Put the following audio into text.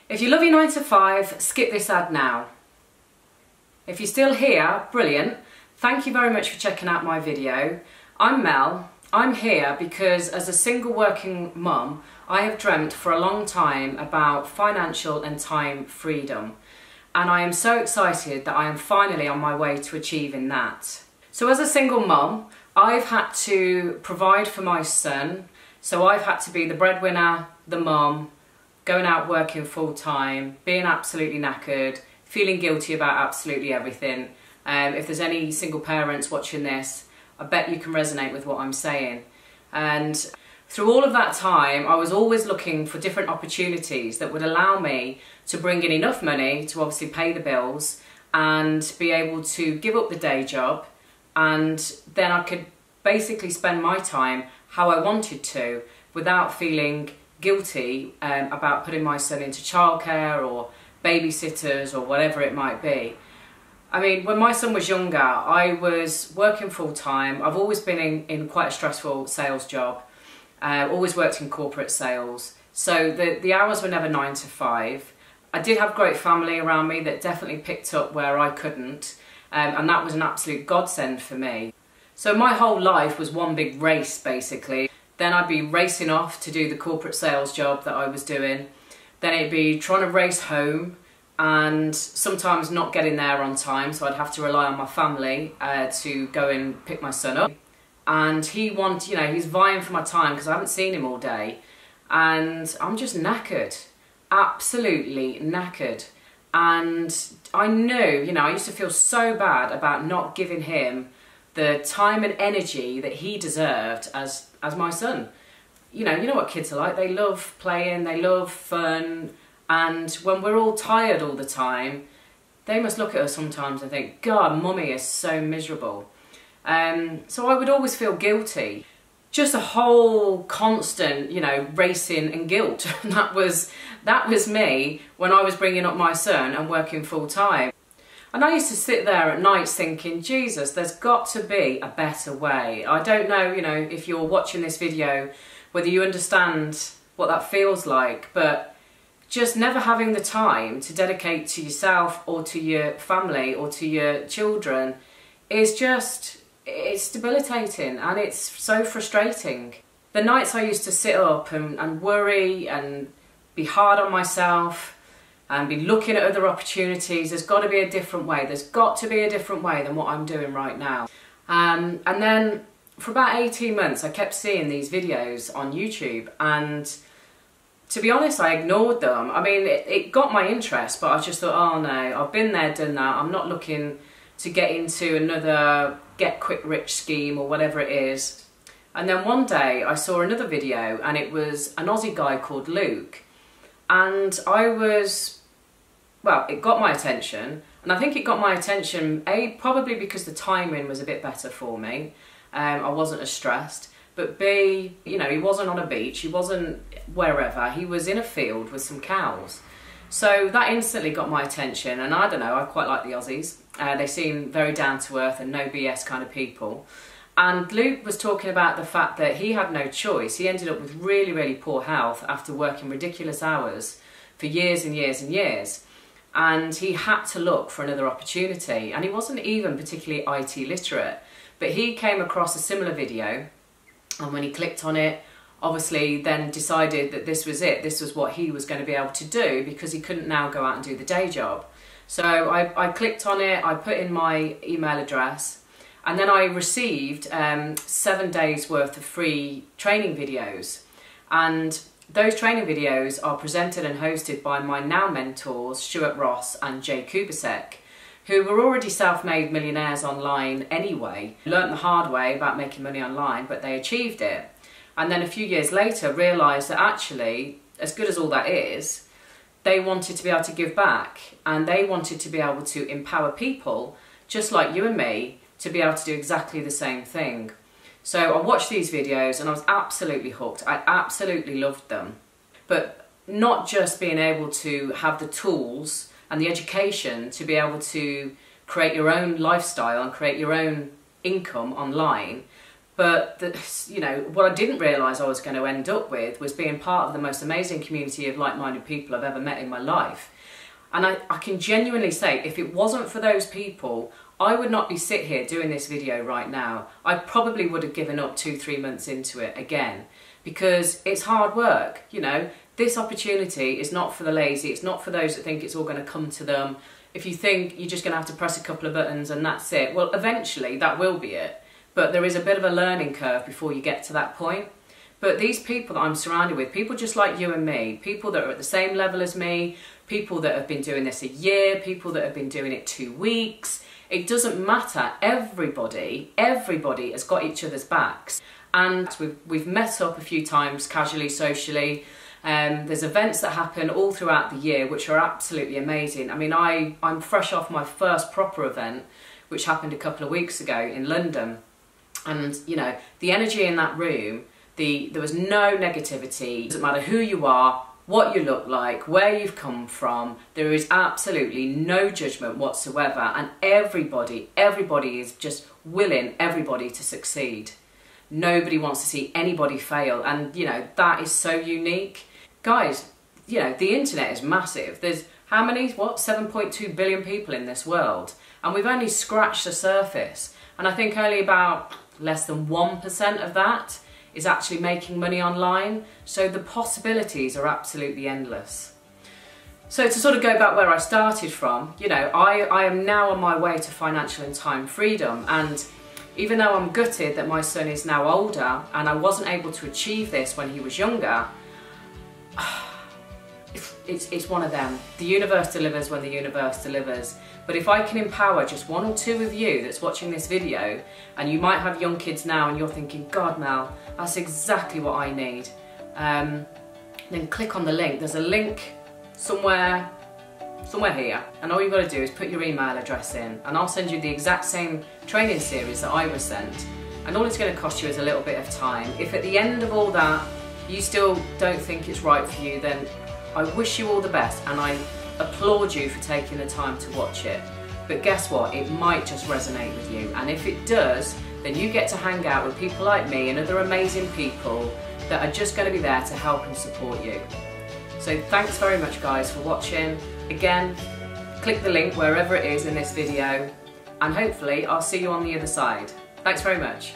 If you love your 9 to 5, skip this ad now. If you're still here, brilliant. Thank you very much for checking out my video. I'm Mel. I'm here because as a single working mum, I have dreamt for a long time about financial and time freedom. And I am so excited that I am finally on my way to achieving that. So as a single mum, I've had to provide for my son. So I've had to be the breadwinner, the mum, going out working full time, being absolutely knackered, feeling guilty about absolutely everything. If there's any single parents watching this, I bet you can resonate with what I'm saying. And through all of that time, I was always looking for different opportunities that would allow me to bring in enough money to obviously pay the bills and be able to give up the day job, and then I could basically spend my time how I wanted to without feeling guilty about putting my son into childcare or babysitters or whatever it might be. I mean, when my son was younger, I was working full time. I've always been in quite a stressful sales job. Always worked in corporate sales. So the hours were never 9 to 5. I did have great family around me that definitely picked up where I couldn't. And that was an absolute godsend for me. So my whole life was one big race, basically. Then I'd be racing off to do the corporate sales job that I was doing. Then it'd be trying to race home and sometimes not getting there on time, so I'd have to rely on my family to go and pick my son up. And he's vying for my time because I haven't seen him all day. And I'm just knackered, absolutely knackered. And I knew, I used to feel so bad about not giving him the time and energy that he deserved as my son. You know what kids are like. They love playing, they love fun, and when we're all tired all the time, they must look at us sometimes and think, God, mummy is so miserable. So I would always feel guilty. Just a whole constant, racing and guilt. That was me when I was bringing up my son and working full time. And I used to sit there at nights thinking, Jesus, there's got to be a better way. I don't know, if you're watching this video, whether you understand what that feels like, but just never having the time to dedicate to yourself or to your family or to your children is it's debilitating and it's so frustrating. The nights I used to sit up and worry and be hard on myself and be looking at other opportunities. There's got to be a different way. There's got to be a different way than what I'm doing right now. And then for about 18 months, I kept seeing these videos on YouTube, and to be honest, I ignored them. I mean, it got my interest, but I just thought, oh no, I've been there, done that. I'm not looking to get into another get-quick-rich scheme or whatever it is. And then one day I saw another video, and it was an Aussie guy called Luke. And it got my attention, and I think it got my attention, probably because the timing was a bit better for me. I wasn't as stressed, but B, he wasn't on a beach, he wasn't wherever, he was in a field with some cows. So that instantly got my attention, and I don't know, I quite like the Aussies. They seem very down to earth and no BS kind of people. And Luke was talking about the fact that he had no choice. He ended up with really, really poor health after working ridiculous hours for years and years and years. And he had to look for another opportunity. And he wasn't even particularly IT literate, but he came across a similar video. And when he clicked on it, obviously then decided that this was it. This was what he was going to be able to do because he couldn't now go out and do the day job. So I clicked on it, I put in my email address, and then I received 7 days worth of free training videos. And those training videos are presented and hosted by my now mentors, Stuart Ross and Jay Kubasek, who were already self-made millionaires online anyway, learnt the hard way about making money online, but they achieved it. And then a few years later realised that actually, as good as all that is, they wanted to be able to give back, and they wanted to be able to empower people, just like you and me, to be able to do exactly the same thing. So I watched these videos and I was absolutely hooked. I absolutely loved them. But not just being able to have the tools and the education to be able to create your own lifestyle and create your own income online, But you know, what I didn't realise I was going to end up with was being part of the most amazing community of like-minded people I've ever met in my life. And I can genuinely say, if it wasn't for those people, I would not be sit here doing this video right now. I probably would have given up 2-3 months into it again, because it's hard work. You know, this opportunity is not for the lazy. It's not for those that think it's all going to come to them. If you think you're just going to have to press a couple of buttons and that's it, well, eventually that will be it. But there is a bit of a learning curve before you get to that point. But these people that I'm surrounded with, people just like you and me, people that are at the same level as me, people that have been doing this a year, people that have been doing it 2 weeks, it doesn't matter. Everybody has got each other's backs. And we've met up a few times casually, socially. There's events that happen all throughout the year which are absolutely amazing. I mean, I'm fresh off my first proper event, which happened a couple of weeks ago in London. And, you know, the energy in that room, there was no negativity. It doesn't matter who you are, what you look like, where you've come from. There is absolutely no judgment whatsoever. And everybody is just willing everybody to succeed. Nobody wants to see anybody fail. And, you know, that is so unique. Guys, you know, the internet is massive. There's how many, 7.2 billion people in this world. And we've only scratched the surface. And I think only about less than 1% of that is actually making money online. So the possibilities are absolutely endless. So to sort of go back where I started from, you know, I am now on my way to financial and time freedom. And even though I'm gutted that my son is now older and I wasn't able to achieve this when he was younger, it's one of them. The universe delivers when the universe delivers. But if I can empower just 1 or 2 of you that's watching this video, and you might have young kids now and you're thinking, God, Mel, that's exactly what I need, then click on the link. There's a link somewhere here, and all you've got to do is put your email address in, and I'll send you the exact same training series that I was sent. And all it's going to cost you is a little bit of time. If at the end of all that you still don't think it's right for you, then I wish you all the best, and I applaud you for taking the time to watch it. But guess what? It might just resonate with you, and if it does, then you get to hang out with people like me and other amazing people that are just going to be there to help and support you. So thanks very much, guys, for watching. Again, click the link wherever it is in this video, and hopefully I'll see you on the other side. Thanks very much.